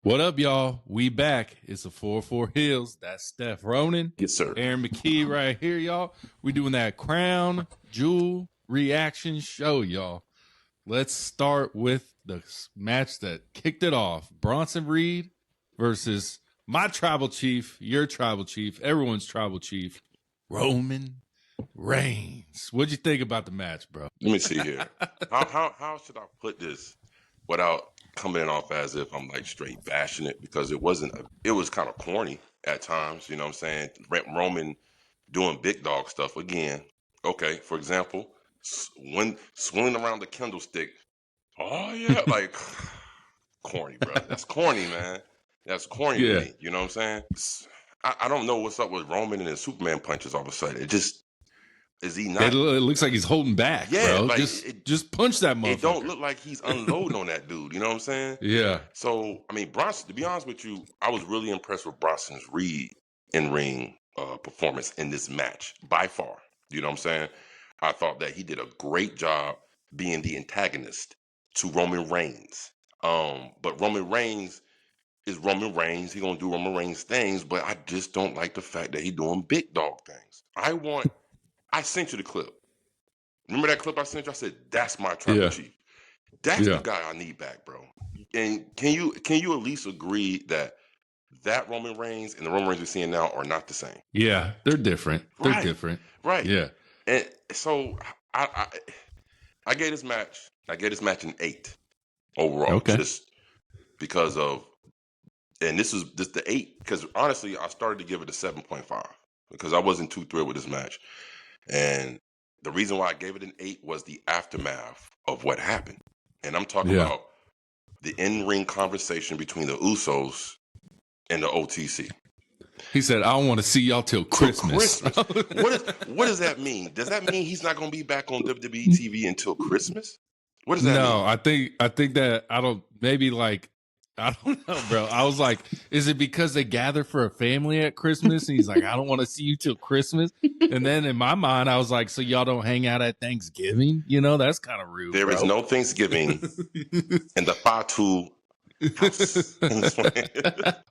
What up, y'all? We back. It's a 4-4 Heelz. That's Steph, Ronin. Yes, sir. Aaron McKee right here, y'all. We doing that Crown Jewel reaction show, y'all. Let's start with the match that kicked it off. Bronson Reed versus my tribal chief, your tribal chief, everyone's tribal chief, Roman Reigns. What'd you think about the match, bro? Let me see here. How should I put this without coming off as if I'm like straight bashing it? Because it was kind of corny at times, you know what I'm saying? Roman doing big dog stuff again. Okay, for example, when swinging around the candlestick. Oh yeah, like corny, bro. That's corny, man. That's corny to me. You know what I'm saying? I don't know what's up with Roman and his Superman punches all of a sudden. It just is he not? It looks like he's holding back, bro. Like, just punch that motherfucker. It don't look like he's unloading on that dude. You know what I'm saying? Yeah. So, I mean, Bronson, to be honest with you, I was really impressed with Bronson's Reed in-ring performance in this match, by far. You know what I'm saying? I thought that he did a great job being the antagonist to Roman Reigns. But Roman Reigns is Roman Reigns. He's going to do Roman Reigns things, but I just don't like the fact that he's doing big dog things. I sent you the clip. Remember that clip I sent you? I said, that's my tribal chief. That's the guy I need back, bro. And can you at least agree that Roman Reigns and the Roman Reigns we're seeing now are not the same? Yeah, they're different. They're different. Right. Yeah. And so I gave this match an 8 overall. Okay. Just because of, and this is the 8, because honestly, I started to give it a 7.5 because I wasn't too thrilled with this match. And the reason why I gave it an 8 was the aftermath of what happened. And I'm talking about the in-ring conversation between the Usos and the OTC. He said, I don't want to see y'all till Christmas. What does that mean? Does that mean he's not going to be back on WWE TV until Christmas? What does that mean? No, I think that I don't know, bro. I was like, is it because they gather for a family at Christmas? And he's like, I don't want to see you till Christmas. And then in my mind, I was like, so y'all don't hang out at Thanksgiving? You know, that's kind of rude. There is no Thanksgiving in the Fatu house.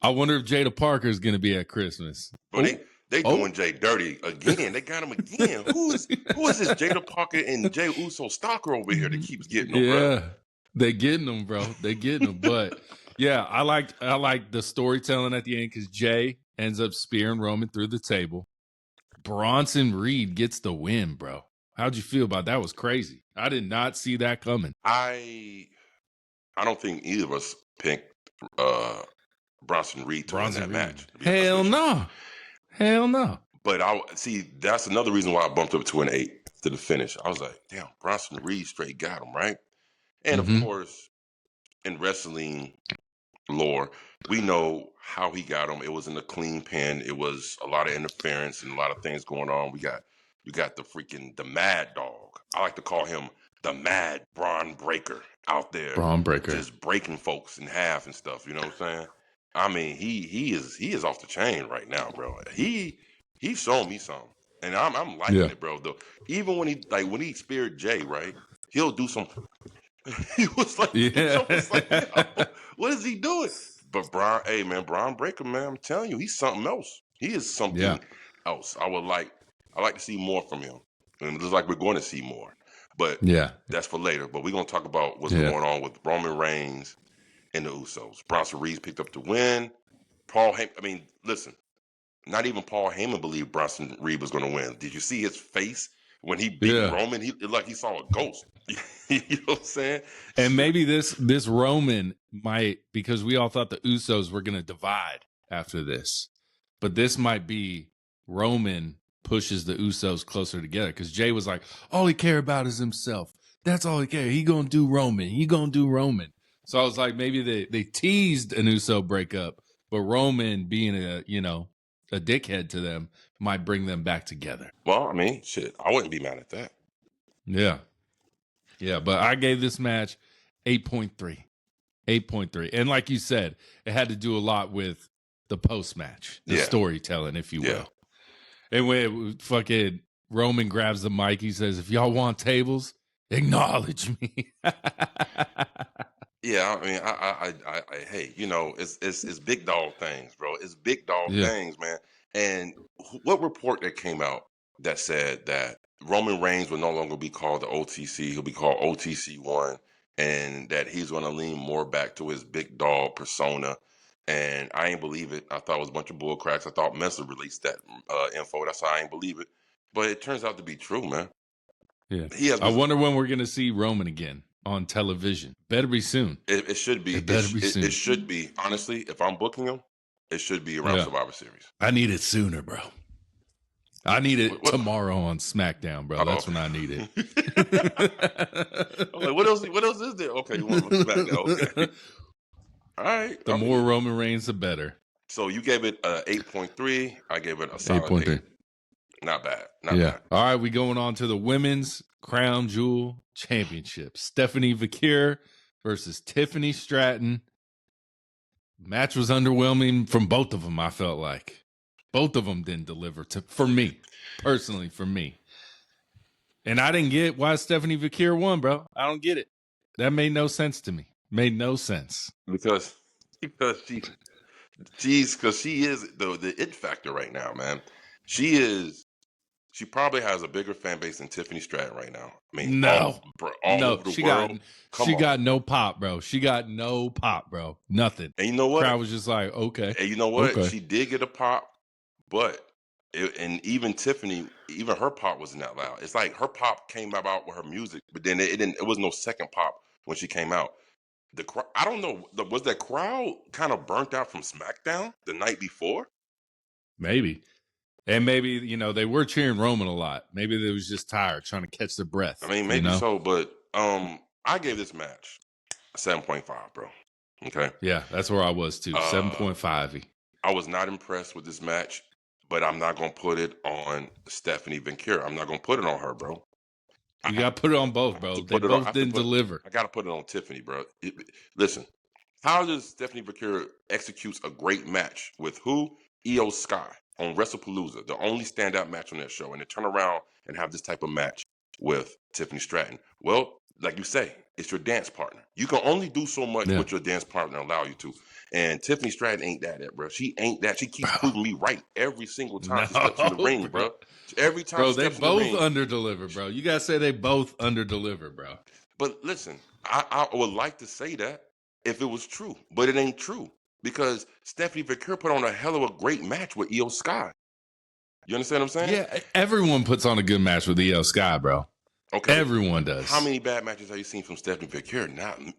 I wonder if Jada Parker is going to be at Christmas. But they doing Jay dirty again. They got him again. Who is this Jada Parker and Jay Uso stalker over here that keeps getting them, bro? They getting them, bro. They getting them. But yeah, I like the storytelling at the end because Jay ends up spearing Roman through the table. Bronson Reed gets the win, bro. How'd you feel about that? That was crazy. I did not see that coming. I don't think either of us picked Bronson Reed to win that match. Hell no. Hell no. But that's another reason why I bumped up to an 8 to the finish. I was like, damn, Bronson Reed straight got him, right? And of course, in wrestling lore, we know how he got him. It was in a clean pen. It was a lot of interference and a lot of things going on. You got the Mad Dog. I like to call him the Mad Braun Breaker out there. Braun Breaker. Just breaking folks in half and stuff. You know what I'm saying? I mean, he is off the chain right now, bro. He's showing me something. And I'm liking it, bro. Though even when he speared Jay, right? He'll do something. He was like, what is he doing? But Braun Breaker, man, I'm telling you, he's something else. He is something else. I like to see more from him. And it looks like we're going to see more. But that's for later. But we're going to talk about what's going on with Roman Reigns and the Usos. Bronson Reed picked up the win. Listen, not even Paul Heyman believed Bronson Reed was going to win. Did you see his face when he beat Roman? He saw a ghost. You know what I'm saying? And maybe this Roman might, because we all thought the Usos were going to divide after this, but this might be Roman pushes the Usos closer together because Jay was like, all he care about is himself. That's all he care. He gonna do Roman. He gonna do Roman. So I was like, maybe they teased an Uso breakup, but Roman being a dickhead to them might bring them back together. Well, I mean, shit, I wouldn't be mad at that. Yeah. Yeah, but I gave this match 8.3. 8.3. And like you said, it had to do a lot with the post-match, the storytelling, if you will. And when fucking Roman grabs the mic, he says, if y'all want tables, acknowledge me. Yeah, I mean, hey, you know, it's big dog things, bro. It's big dog Yeah. things, man. And what report that came out that said that Roman Reigns will no longer be called the OTC, he'll be called OTC One, and that he's going to lean more back to his big dog persona. And I ain't believe it. I thought it was a bunch of bull cracks. I thought Messer released that info. That's why I ain't believe it. But it turns out to be true, man. Yeah. He has. I wonder when we're going to see Roman again on television. Better be soon. It should be. It better be soon. It should be. Honestly, if I'm booking him, it should be around Survivor Series. I need it sooner, bro. I need it tomorrow on SmackDown, bro. That's when I need it. I'm like, what else? What else is there? Okay, you want SmackDown? Okay. All right. The more Roman Reigns, the better. So you gave it 8.3. I gave it a solid 8.3. Not bad. Not bad. All right, we going on to the Women's Crown Jewel Championship. Stephanie Vaquer versus Tiffany Stratton. Match was underwhelming from both of them, I felt like. Both of them didn't deliver for me. Personally, for me. And I didn't get why Stephanie Vaquer won, bro. I don't get it. That made no sense to me. Made no sense. Because she is the it factor right now, man. She probably has a bigger fan base than Tiffany Stratton right now. I mean, all over the world. She got no pop, bro. She got no pop, bro. Nothing. And you know what? Crowd was just like, okay. And you know what? Okay. She did get a pop, but and even Tiffany, even her pop wasn't that loud. It's like her pop came out with her music, but then it was no second pop when she came out. I don't know. Was that crowd kind of burnt out from SmackDown the night before? Maybe. And maybe, you know, they were cheering Roman a lot. Maybe they was just tired, trying to catch their breath. I mean, maybe so, but I gave this match a 7.5, bro. Okay? Yeah, that's where I was too. 7.5. I was not impressed with this match, but I'm not going to put it on Stephanie Vaquer. I'm not going to put it on her, bro. You got to put it on both, bro. They both didn't deliver. I got to put it on Tiffany, bro. Listen, how does Stephanie Vaquer executes a great match with who? Io Sky on WrestlePalooza, the only standout match on that show, and to turn around and have this type of match with Tiffany Stratton? Well, like you say, it's your dance partner. You can only do so much what your dance partner allow you to. And Tiffany Stratton ain't that, bro. She ain't that. She keeps proving me right every single time she steps in the ring, bro. Every time bro, they both underdeliver, bro. You got to say they both underdeliver, bro. But listen, I would like to say that if it was true, but it ain't true. Because Stephanie Vaquer put on a hell of a great match with Io Sky. You understand what I'm saying? Yeah, everyone puts on a good match with Io Sky, bro. Okay. Everyone does. How many bad matches have you seen from Stephanie Vaquer?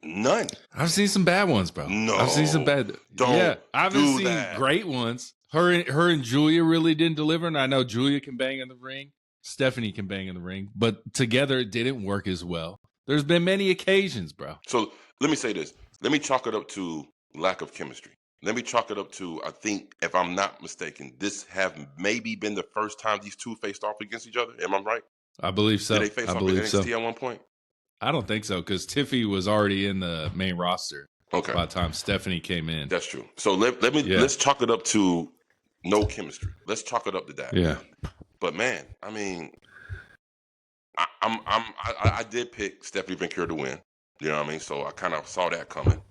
None. I've seen some bad ones, bro. No. I've seen some bad. I haven't seen great ones. Her and Julia really didn't deliver, and I know Julia can bang in the ring. Stephanie can bang in the ring, but together it didn't work as well. There's been many occasions, bro. So let me say this. Let me chalk it up to lack of chemistry. Let me chalk it up to, I think, if I'm not mistaken, this have maybe been the first time these two faced off against each other. Am I right? I believe so. Did they face off against NXT at one point? I don't think so, because Tiffy was already in the main roster. Okay. By the time Stephanie came in. That's true. So let's chalk it up to no chemistry. Let's chalk it up to that. Yeah. But man, I mean, I did pick Stephanie Vaquer to win. You know what I mean? So I kind of saw that coming.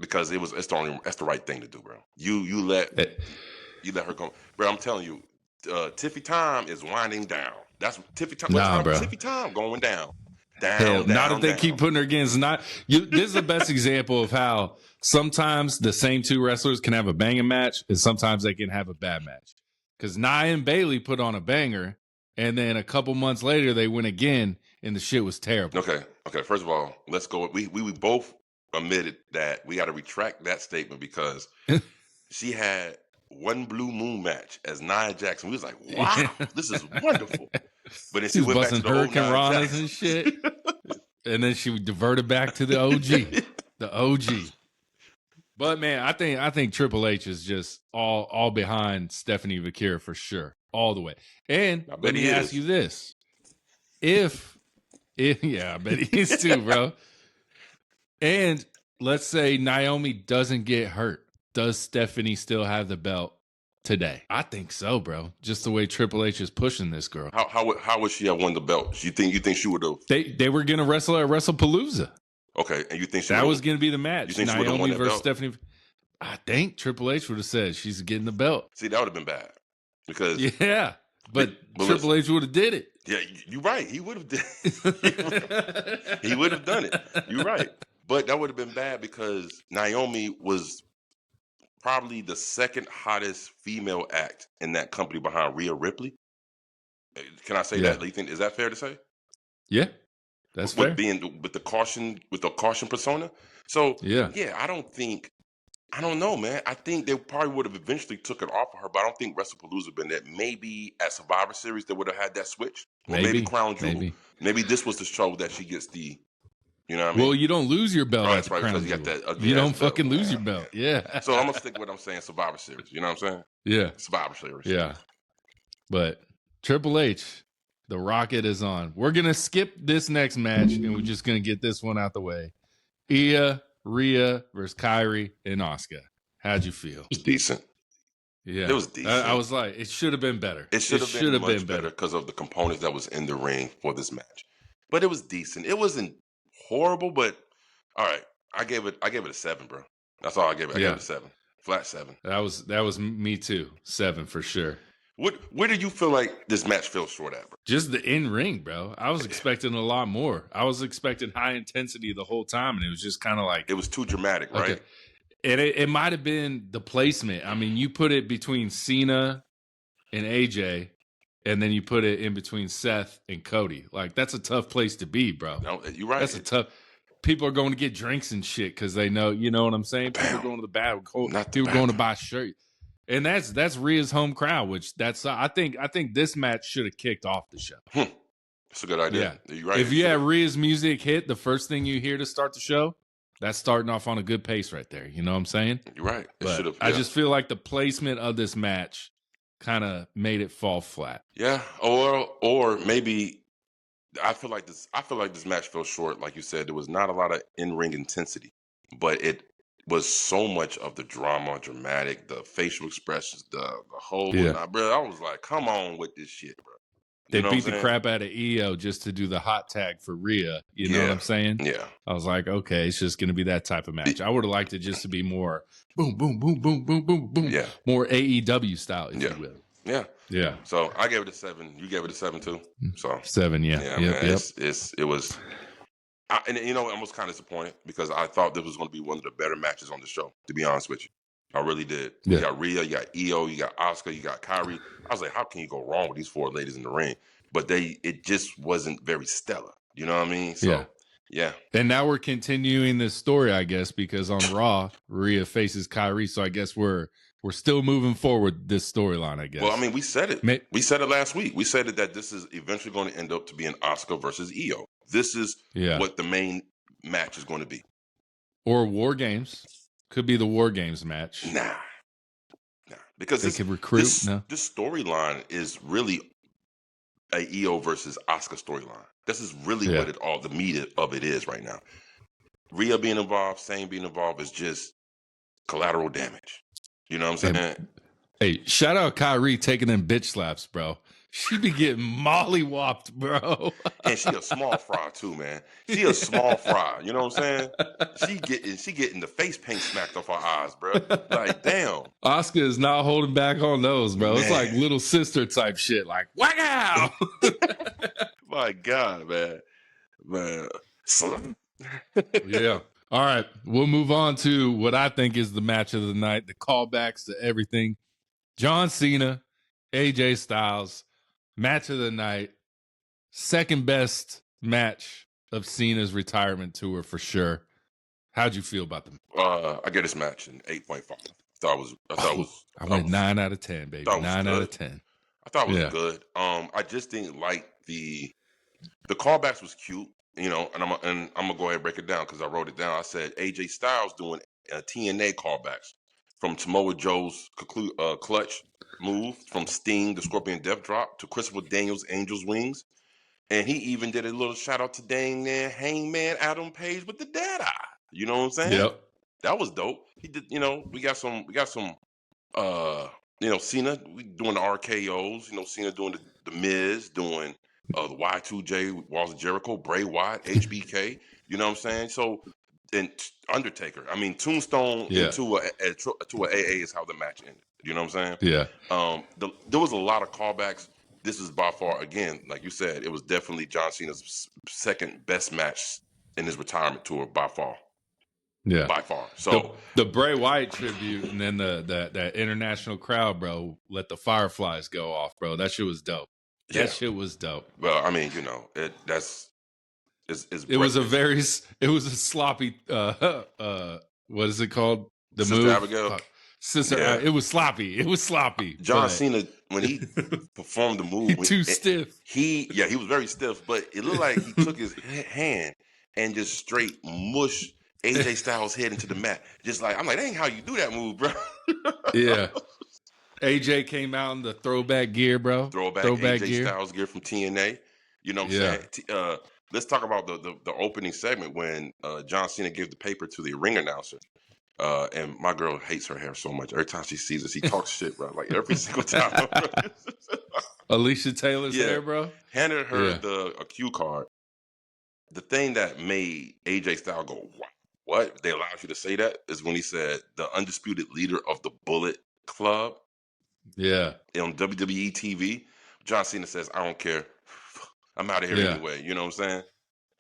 Because it's the right thing to do, bro. You let her go, bro. I'm telling you, Tiffy time is winding down. That's Tiffy time. Bro. Tiffy time going down. Not if they keep putting her against. This is the best example of how sometimes the same two wrestlers can have a banging match, and sometimes they can have a bad match. Because Nia and Bayley put on a banger, and then a couple months later they went again, and the shit was terrible. Okay. First of all, let's go. We both admitted that we got to retract that statement because she had one blue moon match as Nia Jackson. We was like, wow, this is wonderful. But then she went back to the Hurricane Ranas and shit. And then she diverted back to the OG. The OG. But man, I think Triple H is just all behind Stephanie Vaquer for sure. All the way. And let me ask you this. If I bet he is too, bro. And let's say Naomi doesn't get hurt. Does Stephanie still have the belt today? I think so, bro. Just the way Triple H is pushing this girl. How would she have won the belt? You think she would have? They were gonna wrestle at WrestlePalooza. Okay, and you think That was going to be the match. You think she would have won Naomi that versus belt? Stephanie. I think Triple H would have said she's getting the belt. See, that would have been bad because Yeah, but Triple H would have did it. Yeah, you're right. He would have did. He would have done it. You're right. But that would have been bad because Naomi was probably the second hottest female act in that company behind Rhea Ripley. Can I say that? Do you think is that fair to say? Yeah, that's with fair. Being with the caution persona. So yeah, I don't know, man. I think they probably would have eventually took it off of her, but I don't think WrestlePalooza would have been that. Maybe at Survivor Series they would have had that switch, or maybe Crown Jewel. Maybe this was the show that she gets the. You know what I mean? Well, you don't lose your belt at the Crown Jewel. You got that you don't fucking lose your belt. Yeah. So I'm gonna stick with what I'm saying. Survivor Series. You know what I'm saying? Yeah. Survivor Series. Yeah. But Triple H, the rocket is on. We're gonna skip this next match, and we're just gonna get this one out the way. Rhea versus Kyrie and Asuka. How'd you feel? It was decent. Yeah, it was decent. I was like, it should have been better. It should have been much better because of the components that was in the ring for this match. But it was decent. It wasn't horrible, but all right. I gave it a 7, bro. That's all I gave it. I gave it a 7. Flat 7. That was me too. 7 for sure. Where did you feel like this match fell short at, bro? Just the in-ring, bro. I was expecting a lot more. I was expecting high intensity the whole time, and it was just kind of like... It was too dramatic, right? Okay. And it might have been the placement. I mean, you put it between Cena and AJ, and then you put it in between Seth and Cody. Like, that's a tough place to be, bro. No, you're right. That's a tough... People are going to get drinks and shit because they know, you know what I'm saying? People are going to the bathroom. People are going to buy shirts. And that's Rhea's home crowd, which I think this match should have kicked off the show. That's a good idea. Yeah. You're right. If you had Rhea's music hit, the first thing you hear to start the show, that's starting off on a good pace right there. You know what I'm saying? You're right. But I just feel like the placement of this match kind of made it fall flat. Yeah. Or maybe I feel like this match fell short. Like you said, there was not a lot of in-ring intensity, but it was so much of the drama, dramatic, the facial expressions, the whole bro. I was like, come on with this shit, bro. They beat the crap out of EO just to do the hot tag for Rhea. You know what I'm saying? Yeah. I was like, okay, it's just going to be that type of match. I would have liked it just to be more boom, boom, boom, boom, boom, boom, boom. Yeah. More AEW style, if you will. Yeah. Yeah. So I gave it a 7. You gave it a 7 too. So 7, yeah. Yeah, man, it was. And you know, I was kind of disappointed because I thought this was going to be one of the better matches on the show. To be honest with you, I really did. Yeah. You got Rhea, you got EO, you got Asuka, you got Kyrie. I was like, how can you go wrong with these 4 ladies in the ring? But it just wasn't very stellar. You know what I mean? So, yeah. And now we're continuing this story, I guess, because on Raw, Rhea faces Kyrie. So I guess we're still moving forward this storyline, I guess. Well, I mean, we said it. We said it last week. We said it that this is eventually going to end up to be an Asuka versus EO. This is what the main match is going to be. Or War Games. Could be the War Games match. Nah. Because they could recruit. This storyline is really a EO versus Asuka storyline. This is really what all the meat of it is right now. Rhea being involved, Sane being involved is just collateral damage. You know what I'm saying? Hey, shout out Kyrie taking them bitch slaps, bro. She be getting mollywopped, bro. And she a small fry too, man. She a small fry. You know what I'm saying? She getting the face paint smacked off her eyes, bro. Like, damn. Asuka is not holding back on those, bro. Man. It's like little sister type shit. Like, whack out. My God, man. Yeah. All right. We'll move on to what I think is the match of the night, the callbacks to everything. John Cena, AJ Styles. Match of the night, second best match of Cena's retirement tour for sure. How'd you feel about them? I get this match an 8.5. I went 9 out of 10, baby. 9 out of 10. I thought it was good. I just didn't like the callbacks was cute, you know, and I'm gonna go ahead and break it down because I wrote it down. I said AJ Styles doing TNA callbacks from Samoa Joe's clutch move, from Sting, the Scorpion Death Drop, to Christopher Daniels' Angel's Wings. And he even did a little shout out to dang man, Hangman Adam Page with the dead eye. You know what I'm saying? Yep. That was dope. He did, you know, we got some you know, Cena doing the RKOs, you know, Cena doing the Miz, doing the Y2J, Walls of Jericho, Bray Wyatt, HBK. You know what I'm saying? So, and Undertaker. I mean, Tombstone into a AA is how the match ended. You know what I'm saying? Yeah. There was a lot of callbacks. This is by far, again, like you said, it was definitely John Cena's second best match in his retirement tour by far. Yeah. By far. So the Bray Wyatt tribute and then that international crowd, bro, let the fireflies go off, bro. That shit was dope. That shit was dope. Well, I mean, you know, it was a sloppy what is it called? The Sister move? Abigail. Sister it was sloppy. It was sloppy. John Cena, when he performed the move, stiff. He was very stiff, but it looked like he took his hand and just straight mushed AJ Styles' head into the mat. Just like, I'm like, that ain't how you do that move, bro. Yeah. AJ came out in the throwback gear, bro. Throwback AJ gear. Styles gear from TNA. You know what I'm saying? Let's talk about the opening segment when John Cena gave the paper to the ring announcer. And my girl hates her hair so much. Every time she sees it, she talks shit, bro. Like every single time. Alicia Taylor's hair, bro. Handed her a cue card. The thing that made AJ Styles go, what? They allowed you to say that is when he said the undisputed leader of the Bullet Club. Yeah. On WWE TV. John Cena says, I don't care. I'm out of here anyway. You know what I'm saying?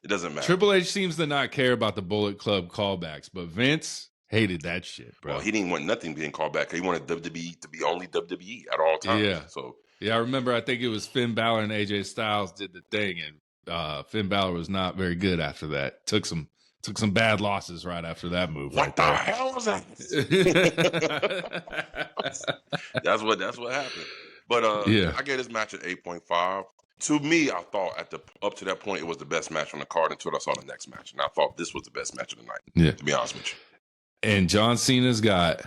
It doesn't matter. Triple H seems to not care about the Bullet Club callbacks, but Vince hated that shit, bro. Well, he didn't want nothing being called back. He wanted WWE to be only WWE at all times. Yeah. So I remember. I think it was Finn Balor and AJ Styles did the thing, and Finn Balor was not very good after that. Took some bad losses right after that move. What the hell was that? That's what happened. But I gave this match an 8.5. To me, I thought up to that point it was the best match on the card until I saw the next match, and I thought this was the best match of the night. Yeah. To be honest with you. And John Cena's got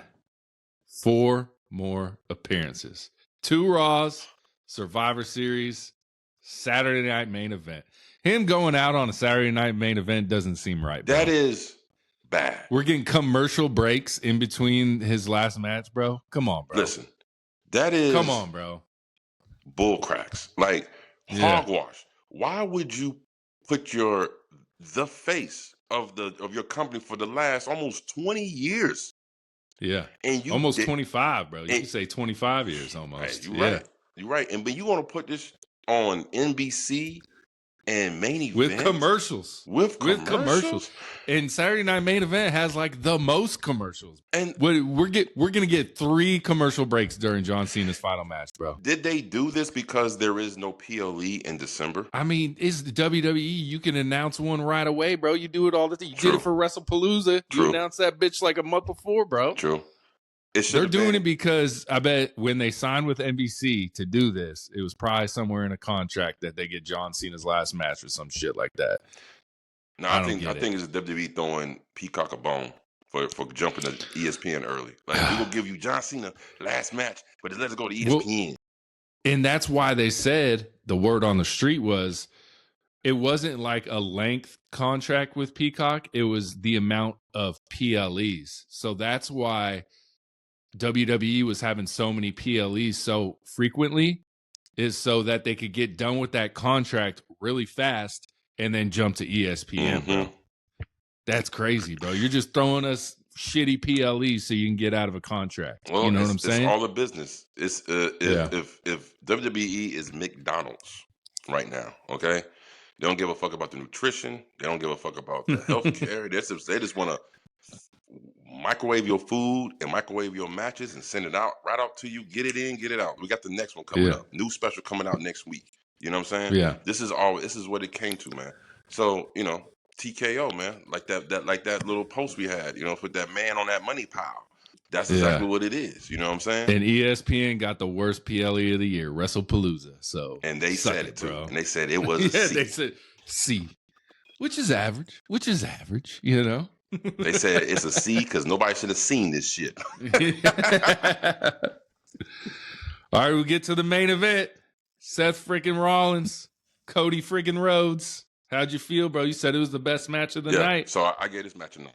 4 more appearances: 2 Raws, Survivor Series, Saturday Night Main Event. Him going out on a Saturday Night Main Event doesn't seem right, bro. That is bad. We're getting commercial breaks in between his last match, bro. Come on, bro. Listen, that is... Come on, bro. Bull cracks. Like, hogwash. Why would you put the face of your company for the last almost 20 years? Yeah. And you almost 25, bro. You can say 25 years almost. You're right. You're right. And but you want to put this on NBC and main event with commercials. With commercials. And Saturday Night Main Event has like the most commercials. And we're gonna get 3 commercial breaks during John Cena's final match, bro. Did they do this because there is no PLE in December? I mean, it's the WWE. You can announce one right away, bro. You do it all the time. You did it for WrestlePalooza. You announced that bitch like a month before, bro. True. They're doing it because I bet when they signed with NBC to do this, it was probably somewhere in a contract that they get John Cena's last match or some shit like that. No, I think it's WWE throwing Peacock a bone for jumping to ESPN early. Like, we will give you John Cena last match, but let's go to ESPN. And that's why they said the word on the street was it wasn't like a length contract with Peacock. It was the amount of PLEs. So that's why WWE was having so many PLEs so frequently, is so that they could get done with that contract really fast and then jump to ESPN, bro. That's crazy, bro. You're just throwing us shitty PLEs so you can get out of a contract. Well, you know what I'm saying? It's all the business. It's if WWE is McDonald's right now, okay? They don't give a fuck about the nutrition. They don't give a fuck about the health care. They just want to microwave your food and microwave your matches and send it right out to you. Get it in, get it out. We got the next one coming up. New special coming out next week. You know what I'm saying? Yeah. This is what it came to, man. So, you know, TKO, man, like that little post we had, you know, with that man on that money pile. That's exactly what it is. You know what I'm saying? And ESPN got the worst PLE of the year, WrestlePalooza. So, and they said it too. Bro. And they said it was a C. They said C, which is average, you know? They said it's a C because nobody should have seen this shit. All right, we get to the main event. Seth freaking Rollins, Cody freaking Rhodes. How'd you feel, bro? You said it was the best match of the night. So I gave this match a 9.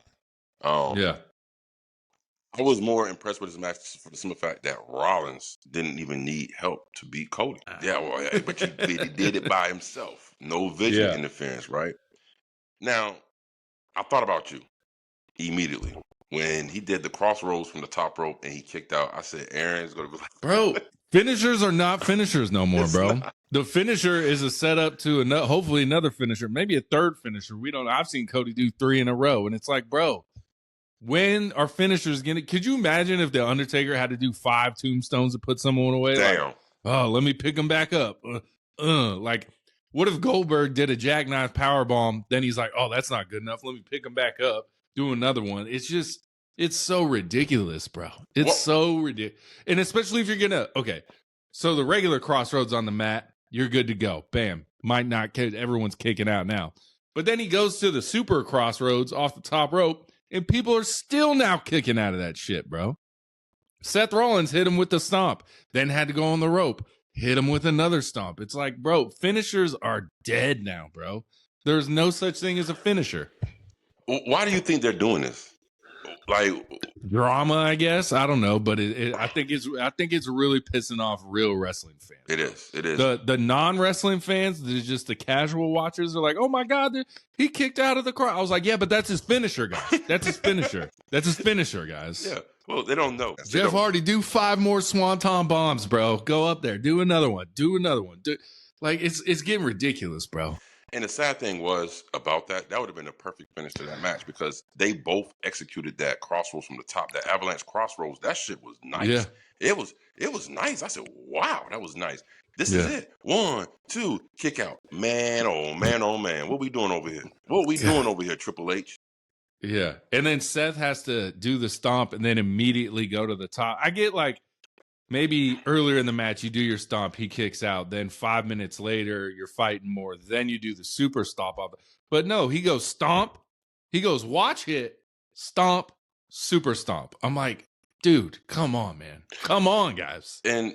I was more impressed with this match for the simple fact that Rollins didn't even need help to beat Cody. Yeah, well, but he did it by himself. No vision interference, right? Now, I thought about you immediately. When he did the crossroads from the top rope and he kicked out, I said, Aaron's going to be like... Bro, finishers are not finishers no more, It's bro. not. The finisher is a setup to hopefully another finisher, maybe a third finisher. We don't. I've seen Cody do 3 in a row, and it's like, bro, when are finishers going to... Could you imagine if The Undertaker had to do 5 tombstones to put someone away? Damn. Like, oh, let me pick him back up. Like, what if Goldberg did a jackknife powerbomb? Then he's like, oh, that's not good enough. Let me pick him back up. Do another one. It's so ridiculous, bro. It's so ridiculous. And especially if you're going to, okay, so the regular crossroads on the mat, you're good to go. Bam. Might not, everyone's kicking out now. But then he goes to the super crossroads off the top rope, and people are still now kicking out of that shit, bro. Seth Rollins hit him with the stomp, then had to go on the rope, hit him with another stomp. It's like, bro, finishers are dead now, bro. There's no such thing as a finisher. Why do you think they're doing this? Like drama, I guess. I don't know, but I think it's really pissing off real wrestling fans. It is. The non-wrestling fans, just the casual watchers, are like, "Oh my god, he kicked out of the crowd." I was like, "Yeah, but that's his finisher, guys. That's his finisher. That's his finisher, guys." Yeah. Well, they don't know. Jeff Hardy, do 5 more swanton bombs, bro. Go up there, do another one. Like it's getting ridiculous, bro. And the sad thing was about that would have been a perfect finish to that match because they both executed that crossroads from the top, that avalanche crossroads. That shit was nice. Yeah. It was nice. I said, wow, that was nice. This is it. 1, 2, kick out. Man, oh man, oh man. What we doing over here? What we doing over here, Triple H? Yeah. And then Seth has to do the stomp and then immediately go to the top. I get like, maybe earlier in the match, you do your stomp, he kicks out. Then 5 minutes later, you're fighting more. Then you do the super stomp. But no, he goes stomp. He goes watch hit, stomp, super stomp. I'm like, dude, come on, man. Come on, guys. And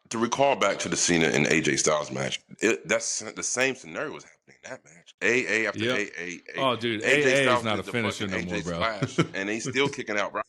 to recall back to the Cena and AJ Styles match, that's the same scenario was happening in that match. AA after AA. Oh, dude, AJ AA is not a finisher no more, bro. Splash, and they still kicking out, bro.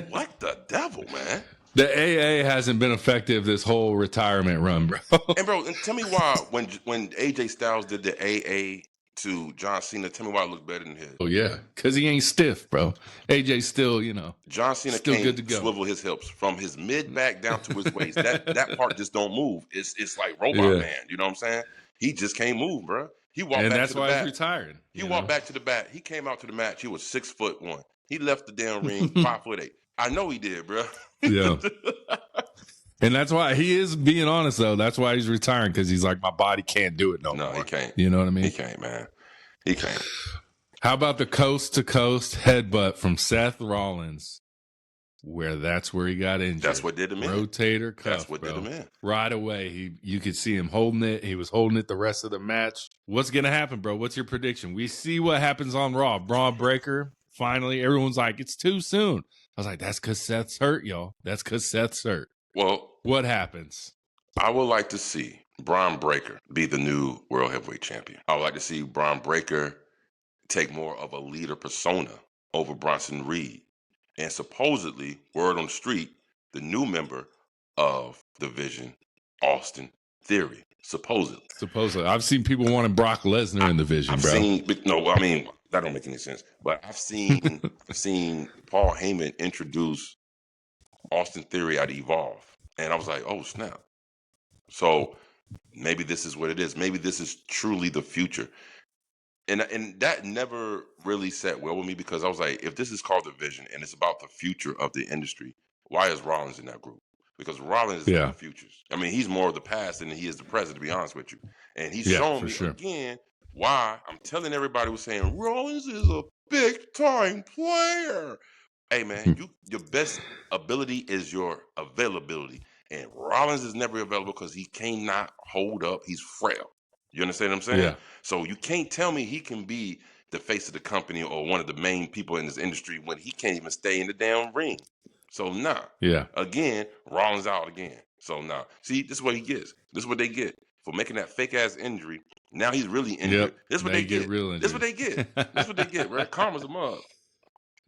What the devil, man? The AA hasn't been effective this whole retirement run, bro. And bro, tell me why when AJ Styles did the AA to John Cena, tell me why it looked better than his. Oh yeah, because he ain't stiff, bro. AJ still, John Cena still can't good to go. Swivel his hips from his mid back down to his waist. That part just don't move. It's like Robot Man. You know what I'm saying? He just can't move, bro. He walked and back that's to the why back. he's retiring. He walked back to the back. He came out to the match. He was 6'1". He left the damn ring 5'8". I know he did, bro. Yeah. And that's why he is being honest, though. That's why he's retiring, because he's like, my body can't do it no more. No, he can't. You know what I mean? He can't, man. He can't. How about the coast-to-coast headbutt from Seth Rollins, that's where he got injured. That's what did him in. Rotator cuff, That's what bro. did him in. Right away, you could see him holding it. He was holding it the rest of the match. What's going to happen, bro? What's your prediction? We see what happens on Raw. Braun Breaker, finally, everyone's like, it's too soon. I was like, that's because Seth's hurt, y'all. That's because Seth's hurt. Well, what happens? I would like to see Braun Breaker be the new World Heavyweight Champion. I would like to see Braun Breaker take more of a leader persona over Bronson Reed. And supposedly, word on the street, the new member of the Vision, Austin Theory. Supposedly. I've seen people wanting Brock Lesnar in the Vision, I've bro. That don't make any sense. But I've seen Paul Heyman introduce Austin Theory at Evolve. And I was like, oh, snap. So maybe this is what it is. Maybe this is truly the future. And that never really sat well with me because I was like, if this is called the Vision and it's about the future of the industry, why is Rollins in that group? Because Rollins is in the futures. I mean, he's more of the past than he is the present, to be honest with you. And he's showing me again why I'm telling everybody who's saying Rollins is a big time player. Hey, man, your best ability is your availability. And Rollins is never available because he cannot hold up. He's frail. You understand what I'm saying? Yeah. So you can't tell me he can be the face of the company or one of the main people in this industry when he can't even stay in the damn ring. So nah. Yeah. Again, Rollins out again. So nah. See, this is what he gets. This is what they get for making that fake ass injury. Now he's really injured. Yep. This is what they get. Real injured. This is what they get. This is what they get, right? Karma's a mug.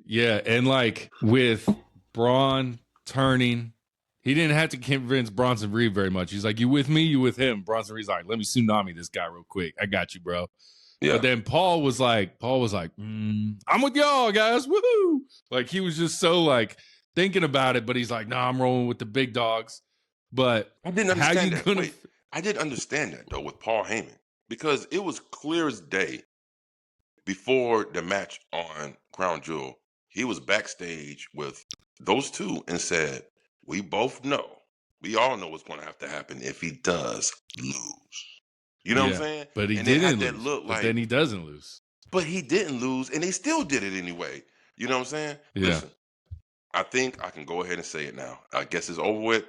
Yeah, and like with Braun turning. He didn't have to convince Bronson Reed very much. He's like, you with me? You with him? Bronson Reed's like, let me tsunami this guy real quick. I got you, bro. Yeah. But then Paul was like, I'm with y'all, guys. Woohoo. Like, he was just so, like, thinking about it, but he's like, nah, I'm rolling with the big dogs. But I didn't understand that. Wait, I didn't understand that, though, with Paul Heyman. Because it was clear as day before the match on Crown Jewel, he was backstage with those two and said, we both know, we all know what's going to have to happen if he does lose. You know what I'm saying? But he didn't lose. But then he doesn't lose. But he didn't lose, and they still did it anyway. You know what I'm saying? Yeah. Listen, I think I can go ahead and say it now. I guess it's over with.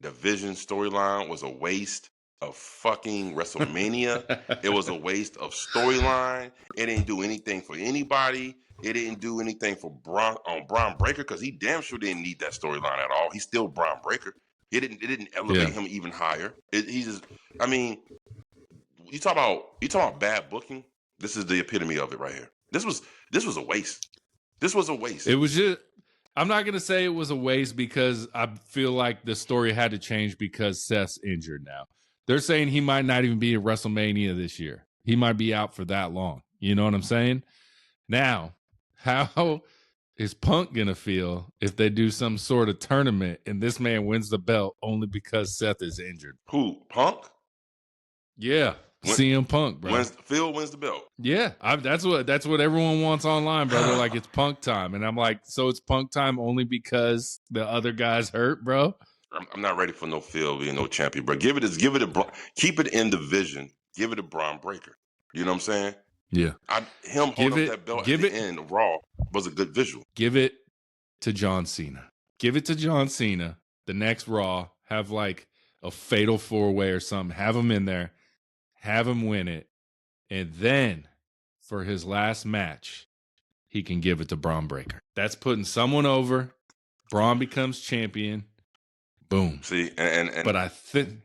The Vision storyline was a waste of fucking WrestleMania. It was a waste of storyline. It didn't do anything for anybody. It didn't do anything for Braun Breaker, because he damn sure didn't need that storyline at all. He's still Braun Breaker. It didn't elevate him even higher. I mean, you talk about bad booking. This is the epitome of it right here. This was a waste. This was a waste. It was just. I'm not going to say it was a waste because I feel like the story had to change because Seth's injured now. They're saying he might not even be at WrestleMania this year. He might be out for that long. You know what I'm saying? Now, how is Punk going to feel if they do some sort of tournament and this man wins the belt only because Seth is injured? Who? Punk? Yeah. CM Punk, bro. Phil wins the belt. Yeah, that's what everyone wants online, bro. They're like, it's Punk time, and I'm like, so it's Punk time only because the other guy's hurt, bro. I'm not ready for no Phil being no champion, bro. Keep it in the Vision. Give it a Braun Breaker. You know what I'm saying? Yeah. Him holding up that belt at the end of Raw was a good visual. Give it to John Cena. Give it to John Cena. The next Raw, have like a fatal 4-way or something. Have him in there. Have him win it, and then for his last match, he can give it to Braun Breaker. That's putting someone over. Braun becomes champion. Boom. See, and but I think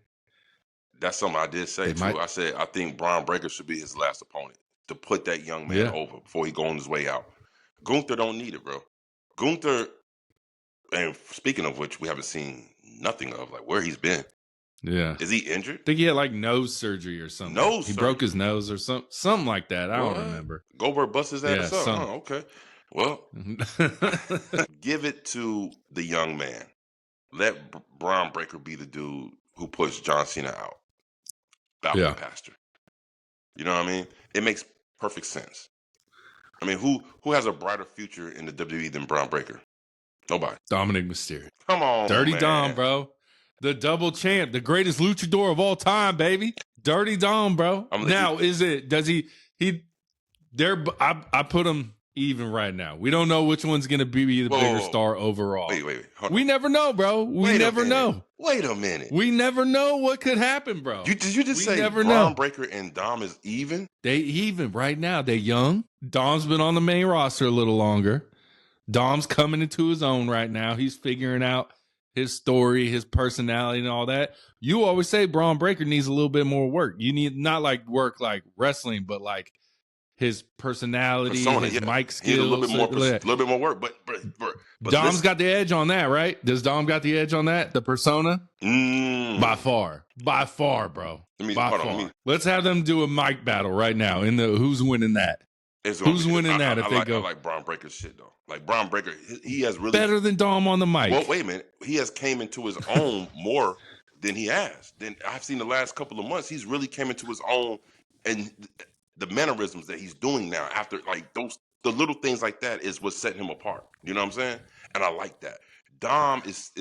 that's something I did say too. I said I think Braun Breaker should be his last opponent to put that young man over before he go on his way out. Gunther don't need it, bro. Gunther, and speaking of which, we haven't seen nothing of, like, where he's been. Yeah. Is he injured? I think he had like nose surgery or something. He broke his nose or something like that. I don't remember. Goldberg bust his ass up. Oh, okay. Well, give it to the young man. Let Braun Breaker be the dude who pushed John Cena out. Falcon Pastor. You know what I mean? It makes perfect sense. I mean, who has a brighter future in the WWE than Braun Breaker? Nobody. Dominic Mysterio. Come on, Dirty man. Dom, bro. The double champ, the greatest luchador of all time, baby. Dirty Dom, bro. Now, I put him even right now. We don't know which one's going to be the bigger star overall. Wait. We never know, bro. We never know. Wait a minute. We never know what could happen, bro. Did you just say Braun Breaker and Dom is even? They even right now. They young. Dom's been on the main roster a little longer. Dom's coming into his own right now. He's figuring out his story, his personality, and all that. You always say Braun Breaker needs a little bit more work. You need not like work like wrestling, but like his personality, his mic skills. A little bit more work. But Dom's got the edge on that, right? Does Dom got the edge on that? The persona? By far, bro. Let's have them do a mic battle right now. In the who's winning that? Who's winning that? I like Braun Breaker's shit though. Like Braun Breaker, he has really better than Dom on the mic. Well, wait a minute. He has came into his own more than he has. Then I've seen the last couple of months. He's really came into his own, and the mannerisms that he's doing now, after like the little things like that, is what's setting him apart. You know what I'm saying? And I like that. Dom's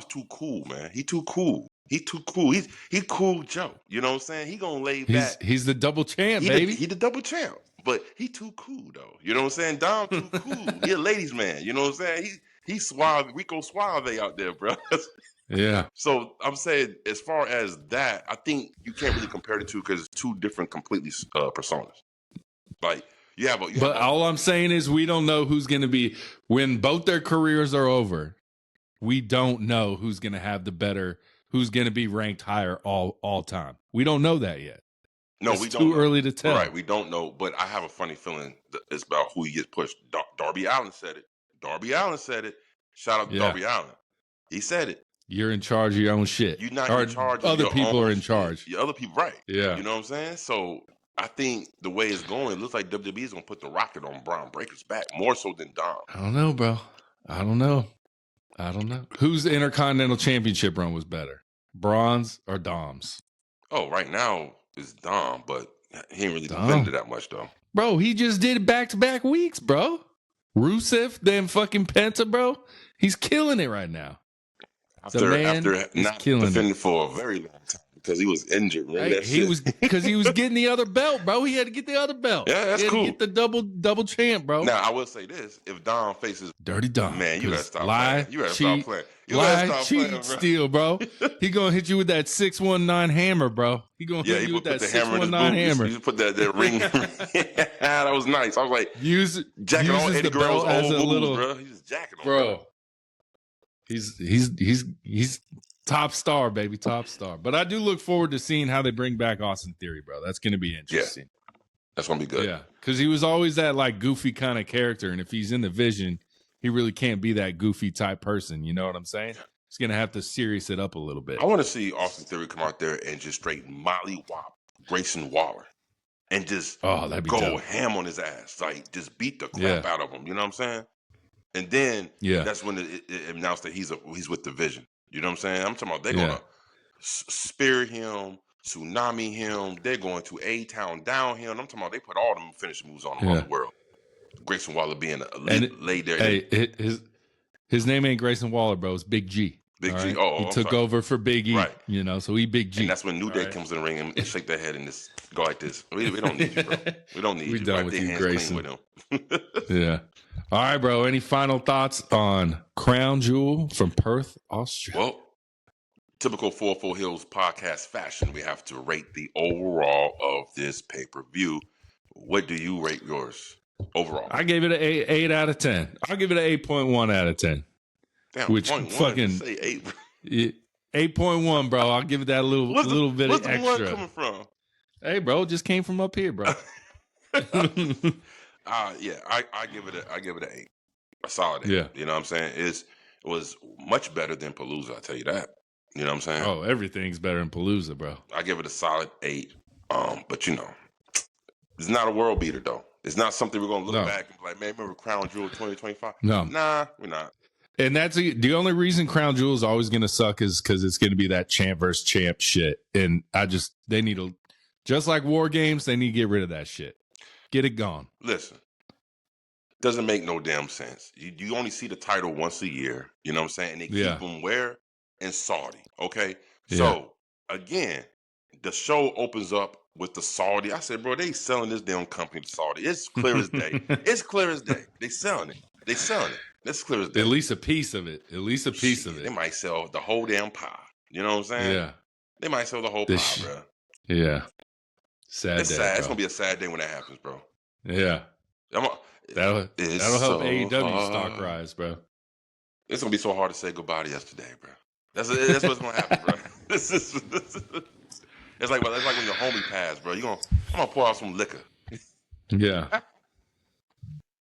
too cool, man. He too cool. He cool Joe. You know what I'm saying? He gonna lay back. He's the double champ, baby. He the double champ. But he too cool though. You know what I'm saying? Dom too cool. He a ladies man. You know what I'm saying? He's suave, Rico Suave out there, bro. Yeah. So I'm saying, as far as that, I think you can't really compare the two because it's two different, completely personas. Like all I'm saying is we don't know who's going to be when both their careers are over. We don't know who's going to have the better, who's going to be ranked higher all time. We don't know that yet. No, it's we don't. Too early to tell. Right, we don't know. But I have a funny feeling that it's about who he gets pushed. Darby Allin said it. Shout out to Yeah. Darby Allin. He said it. You're in charge of your own shit. You're not or in charge of other your people own are in shit. charge. Other people, right. Yeah. You know what I'm saying? So I think the way it's going, it looks like WWE is going to put the rocket on Braun Breaker's back more so than Dom. I don't know, bro. I don't know. Whose Intercontinental Championship run was better? Braun's or Dom's? Oh, right now it's Dom, but he ain't really Dom. defended that much, though. Bro, he just did it back-to-back weeks, bro. Rusev, then fucking Penta, bro. He's killing it right now. After not defending for a very long time because he was injured. Right? He was getting the other belt, bro. He had to get the other belt. Yeah, that's cool. To get the double champ, bro. Now I will say this: if Dom faces Dirty Dom, man, you gotta stop playing. You gotta stop playing. You gotta stop cheat, playing, bro. Steal, bro. He gonna hit you with that 619 hammer, bro. He gonna hit you with that 619 hammer. You put that ring. That was nice. I was like, jacking on Eddie Guerrero's old moves, bro. He's just jacking on, bro. He's top star, baby, top star. But I do look forward to seeing how they bring back Austin Theory, bro. That's going to be interesting. Yeah, that's going to be good. Yeah, because he was always that like goofy kind of character, and if he's in the Vision, he really can't be that goofy type person. You know what I'm saying? He's going to have to serious it up a little bit. I want to see Austin Theory come out there and just straight mollywop Grayson Waller and just go dope. Ham on his ass, like just beat the crap out of him. You know what I'm saying? And then that's when it announced that he's with the Vision. You know what I'm saying? I'm talking about they're going to spear him, tsunami him. They're going to A-Town down him. I'm talking about they put all them finishing moves on him around the world. Grayson Waller being laid there. Hey, his name ain't Grayson Waller, bro. It's Big G. Big G. Right? Oh, he took over for Big E. Right. You know, so he Big G. And that's when New Day comes in the ring and shake their head and just go like this. We don't need you, bro. We don't need you. We done with you, Grayson. With him. Yeah. All right, bro. Any final thoughts on Crown Jewel from Perth, Australia? Well, typical 4-4 Heelz podcast fashion, we have to rate the overall of this pay-per-view. What do you rate yours overall? I gave it an 8 out of 10. I'll give it an 8.1 out of 10. Damn, which fucking say 8. 8.1, bro. I'll give it that little bit of extra. Where's the one coming from? Hey, bro, it just came from up here, bro. Yeah, I give it an 8. A solid 8. Yeah. You know what I'm saying? It was much better than Palooza, I'll tell you that. You know what I'm saying? Oh, everything's better than Palooza, bro. I give it a solid 8. But you know, it's not a world beater though. It's not something we're gonna look back and be like, man, remember Crown Jewel 2025? No. Nah, we're not. And that's the only reason Crown Jewel is always going to suck is because it's going to be that champ versus champ shit. And they need to, just like War Games, they need to get rid of that shit. Get it gone. Listen, doesn't make no damn sense. You only see the title once a year. You know what I'm saying? And they keep them where? In Saudi. Okay? So, again, the show opens up with the Saudi. I said, bro, they selling this damn company to Saudi. It's clear as day. It's clear as day. They selling it. That's clear as day. At least a piece of it. They might sell the whole damn pie. You know what I'm saying? Yeah. They might sell the whole pie, bro. Yeah. Sad it's day. Sad. It's gonna be a sad day when that happens, bro. Yeah. That'll help AEW stock rise, bro. It's gonna be so hard to say goodbye to yesterday, bro. That's what's gonna happen, bro. It's like when your homie passed, bro. I'm gonna pour out some liquor. Yeah.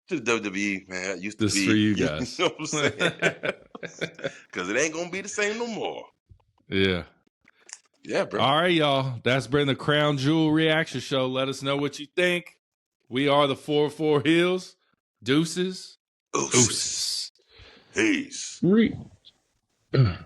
Just WWE, man. It used to this be for you guys. You know what I'm saying? Because it ain't gonna be the same no more. Yeah. Yeah, bro. All right, y'all. That's been the Crown Jewel reaction show. Let us know what you think. We are the 4-4 Heelz. Deuces. Peace. Got it.